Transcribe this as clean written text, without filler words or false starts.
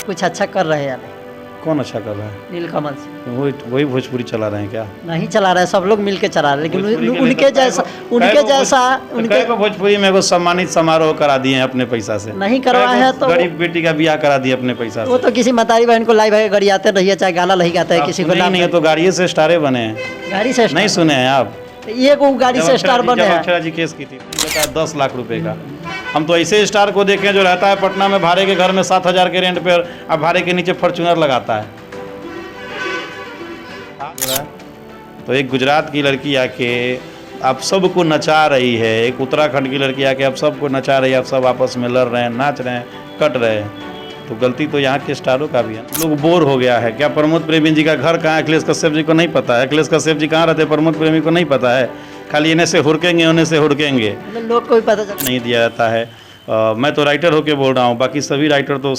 कुछ अच्छा कर रहे हैं यार। कौन अच्छा कर रहा है? नीलकमल से वही भोजपुरी चला रहे हैं क्या? नहीं चला रहे, सब लोग मिलके चला रहे, लेकिन भोजपुरी के लिए उनके तो जैसा कई उनके को भोजपुरी में एगो सम्मानित समारोह करा दिए हैं अपने पैसा से। नहीं करवाए हैं तो गरीब बेटी का ब्याह करा दिए अपने पैसा वो से। तो किसी मतारी बहन को लाइव है गाड़ी आते रहिए, चाहे गाना नहीं गाता है किसी को नहीं है तो गाड़िए से स्टारे बने हैं। गाड़ी से नहीं सुने हैं आप? ये को गाड़ी से स्टार बने हैं। अक्षरा जी केस की थी, बताया 10 लाख रुपए का। हम तो ऐसे स्टार को देखें जो रहता है पटना में भाड़े के घर में 7,000 के रेंट पे, अब भाड़े के नीचे फॉर्च्यूनर लगाता है। तो एक गुजरात की लड़की आके आप सबको नचा रही है, एक उत्तराखंड की लड़की आके आप सबको नचा रही है, आप सब आपस में लड़ रहे हैं, नाच रहे हैं, कट रहे हैं। तो गलती तो यहाँ के स्टारों का भी है। लोग बोर हो गया है। क्या प्रमोद प्रेमी जी का घर कहाँ है अखिलेश कश्यप जी को नहीं पता है? अखिलेश कश्यप जी कहाँ रहते हैं प्रमोद प्रेमी को नहीं पता है? खाली इन्हें से हुड़केंगे उन्हें से हुड़केंगे, लोग को भी पता चल नहीं दिया जाता है। मैं तो राइटर होके बोल रहा हूँ, बाकी सभी राइटर तो